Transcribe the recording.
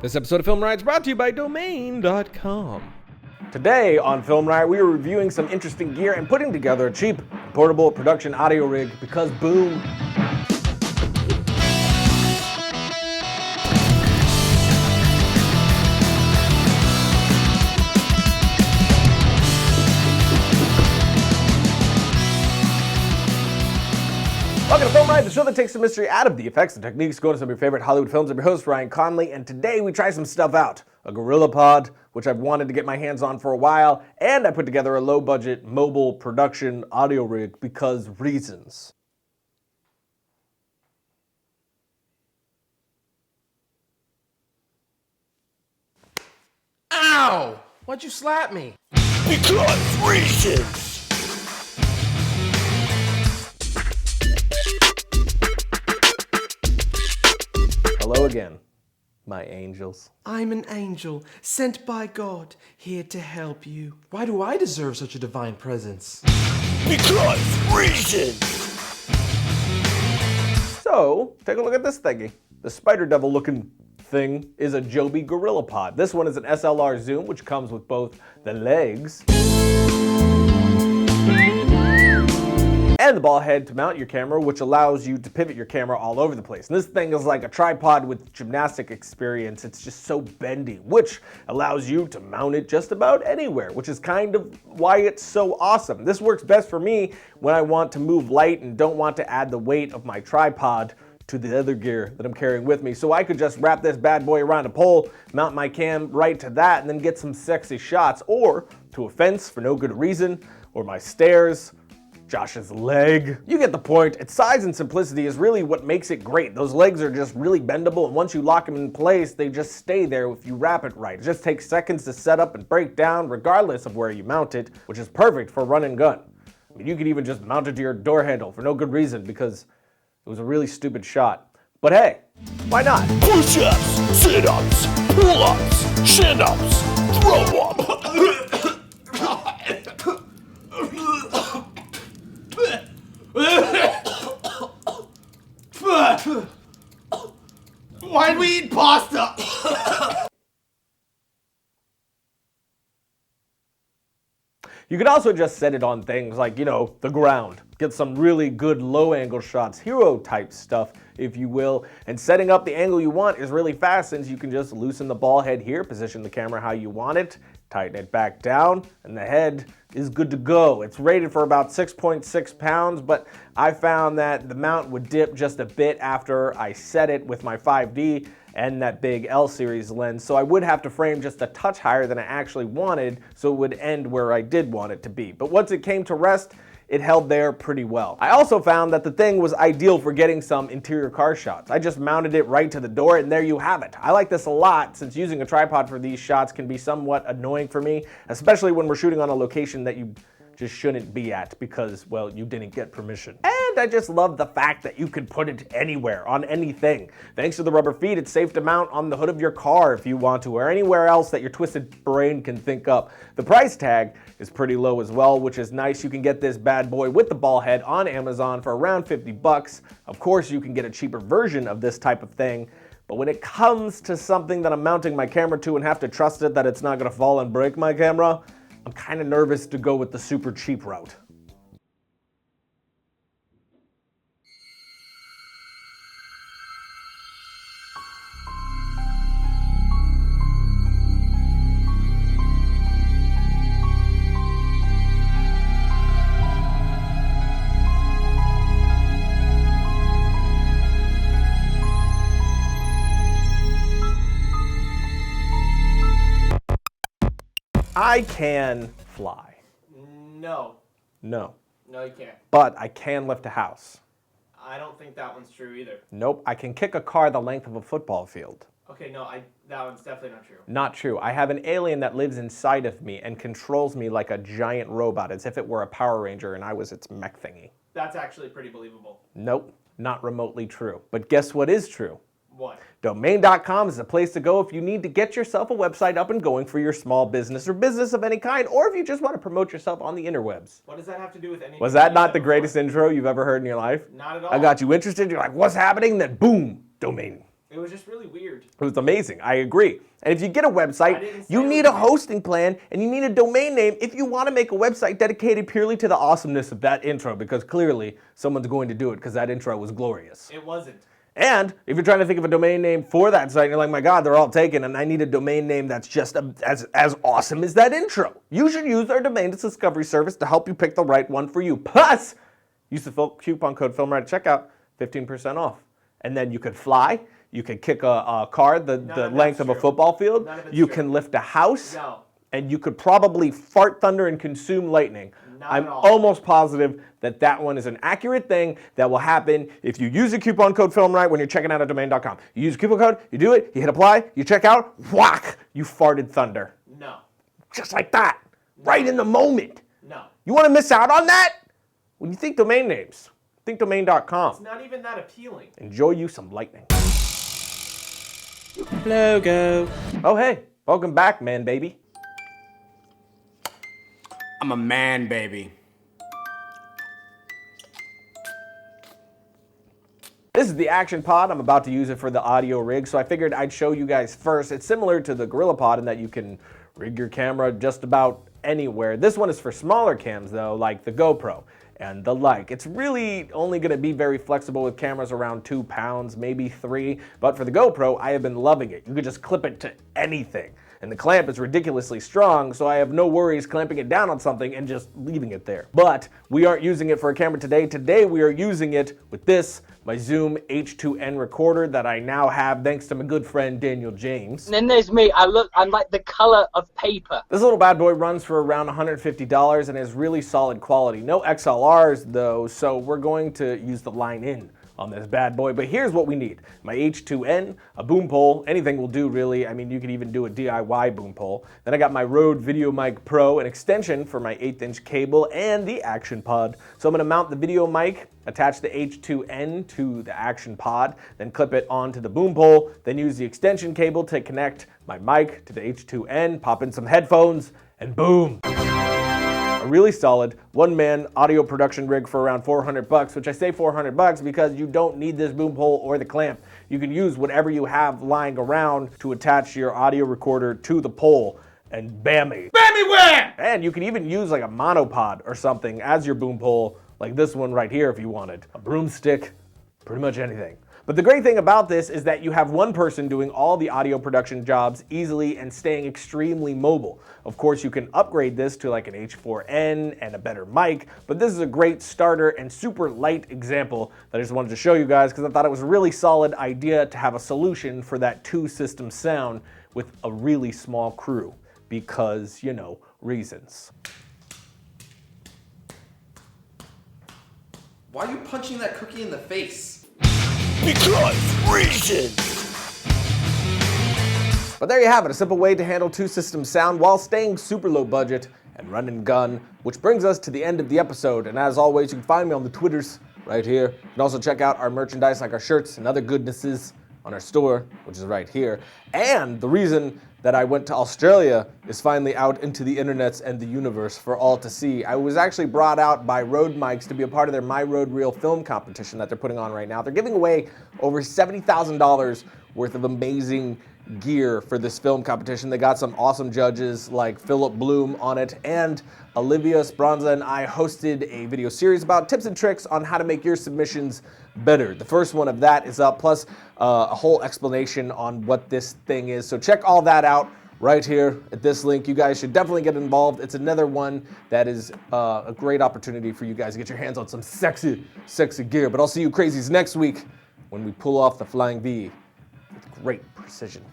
This episode of FilmRiot is brought to you by Domain.com. Today on FilmRiot, we are reviewing some interesting gear and putting together a cheap, portable production audio rig because boom. Welcome to FilmRiot, the show that takes the mystery out of the effects and techniques going to some of your favorite Hollywood films. I'm your host, Ryan Conley, and today we try some stuff out. A GorillaPod, which I've wanted to get my hands on for a while, and I put together a low-budget mobile production audio rig because reasons. Ow! Why'd you slap me? Because reasons! Hello again, my angels. I'm an angel, sent by God, here to help you. Why do I deserve such a divine presence? Because reasons! So, take a look at this thingy. The spider devil looking thing is a Joby GorillaPod. This one is an SLR zoom, which comes with both the legs and the ball head to mount your camera, which allows you to pivot your camera all over the place. And this thing is like a tripod with gymnastic experience. It's just so bendy, which allows you to mount it just about anywhere, which is kind of why it's so awesome. This works best for me when I want to move light and don't want to add the weight of my tripod to the other gear that I'm carrying with me. So I could just wrap this bad boy around a pole, mount my cam right to that, and then get some sexy shots, or to a fence for no good reason, or my stairs, Josh's leg. You get the point. Its size and simplicity is really what makes it great. Those legs are just really bendable, and once you lock them in place, they just stay there if you wrap it right. It just takes seconds to set up and break down, regardless of where you mount it, which is perfect for run and gun. I mean, you could even just mount it to your door handle for no good reason because it was a really stupid shot. But hey, why not? Push-ups, sit-ups, pull-ups, chin-ups, throw-up. Why'd we eat pasta? You could also just set it on things like, the ground. Get some really good low-angle shots, hero-type stuff, if you will. And setting up the angle you want is really fast since you can just loosen the ball head here, position the camera how you want it, tighten it back down, and the head is good to go. It's rated for about 6.6 pounds, but I found that the mount would dip just a bit after I set it with my 5D and that big L series lens, so I would have to frame just a touch higher than I actually wanted, so it would end where I did want it to be. But once it came to rest, it held there pretty well. I also found that the thing was ideal for getting some interior car shots. I just mounted it right to the door and there you have it. I like this a lot since using a tripod for these shots can be somewhat annoying for me, especially when we're shooting on a location that you just shouldn't be at because, well, you didn't get permission. And I just love the fact that you can put it anywhere, on anything. Thanks to the rubber feet, it's safe to mount on the hood of your car if you want to, or anywhere else that your twisted brain can think up. The price tag is pretty low as well, which is nice. You can get this bad boy with the ball head on Amazon for around 50 bucks. Of course, you can get a cheaper version of this type of thing, but when it comes to something that I'm mounting my camera to and have to trust it that it's not gonna fall and break my camera, I'm kind of nervous to go with the super cheap route. I can fly. No. No. No, you can't. But I can lift a house. I don't think that one's true either. Nope. I can kick a car the length of a football field. Okay, no, that one's definitely not true. Not true. I have an alien that lives inside of me and controls me like a giant robot, as if it were a Power Ranger and I was its mech thingy. That's actually pretty believable. Nope. Not remotely true. But guess what is true? What? Domain.com is the place to go if you need to get yourself a website up and going for your small business or business of any kind, or if you just want to promote yourself on the interwebs. What does that have to do with anything? Was that not the greatest intro you've ever heard in your life? Not at all. I got you interested. You're like, what's happening? Then boom, domain. It was just really weird. It was amazing. I agree. And if you get a website, you need a hosting plan and you need a domain name if you want to make a website dedicated purely to the awesomeness of that intro, because clearly someone's going to do it because that intro was glorious. It wasn't. And if you're trying to think of a domain name for that site, and you're like, my God, they're all taken, and I need a domain name that's just as awesome as that intro, you should use our domain discovery service to help you pick the right one for you. Plus, use the coupon code FilmRiot at checkout, 15% off. And then you could fly, you could kick a car the length of a football field, you can lift a house, and you could probably fart thunder and consume lightning. I'm almost positive that that one is an accurate thing that will happen if you use the coupon code FilmRiot when you're checking out at domain.com. You use the coupon code, you do it, you hit apply, you check out, whack, you farted thunder. No. Just like that, right in the moment. No. You want to miss out on that? When you think domain names, think domain.com. It's not even that appealing. Enjoy you some lightning. Logo. Oh, hey, welcome back, man, baby. I'm a man, baby. This is the Action Pod. I'm about to use it for the audio rig, so I figured I'd show you guys first. It's similar to the GorillaPod in that you can rig your camera just about anywhere. This one is for smaller cams, though, like the GoPro and the like. It's really only going to be very flexible with cameras around 2 pounds, maybe 3, but for the GoPro, I have been loving it. You could just clip it to anything. And the clamp is ridiculously strong, so I have no worries clamping it down on something and just leaving it there. But we aren't using it for a camera today. Today we are using it with this, my Zoom H2N recorder that I now have thanks to my good friend Daniel James. And then there's me. I'm like the color of paper. This little bad boy runs for around $150 and is really solid quality. No XLRs though, so we're going to use the line in on this bad boy, but here's what we need. My H2N, a boom pole, anything will do really. I mean, you could even do a DIY boom pole. Then I got my Rode Video Mic Pro, an extension for my 1/8" cable, and the Action Pod. So I'm gonna mount the video mic, attach the H2N to the Action Pod, then clip it onto the boom pole, then use the extension cable to connect my mic to the H2N, pop in some headphones, and boom. A really solid one-man audio production rig for around $400, which I say $400 because you don't need this boom pole or the clamp. You can use whatever you have lying around to attach your audio recorder to the pole and bammy. Bammy wham! And you can even use like a monopod or something as your boom pole, like this one right here if you wanted. A broomstick, pretty much anything. But the great thing about this is that you have one person doing all the audio production jobs easily and staying extremely mobile. Of course, you can upgrade this to like an H4N and a better mic, but this is a great starter and super light example that I just wanted to show you guys because I thought it was a really solid idea to have a solution for that 2-system sound with a really small crew because, you know, reasons. Why are you punching that cookie in the face? Because reasons. But there you have it, a simple way to handle 2-system sound while staying super low budget and run and gun, which brings us to the end of the episode. And as always, you can find me on the Twitters right here. You can also check out our merchandise like our shirts and other goodnesses on our store, which is right here. And the reason that I went to Australia is finally out into the internets and the universe for all to see. I was actually brought out by Rode Mics to be a part of their My Rode Reel film competition that they're putting on right now. They're giving away over $70,000 worth of amazing gear for this film competition. They got some awesome judges like Philip Bloom on it, and Olivia Speranza and I hosted a video series about tips and tricks on how to make your submissions better. The first one of that is up, plus a whole explanation on what this thing is. So check all that out right here at this link. You guys should definitely get involved. It's another one that is a great opportunity for you guys to get your hands on some sexy, sexy gear. But I'll see you crazies next week when we pull off the Flying V with great precision.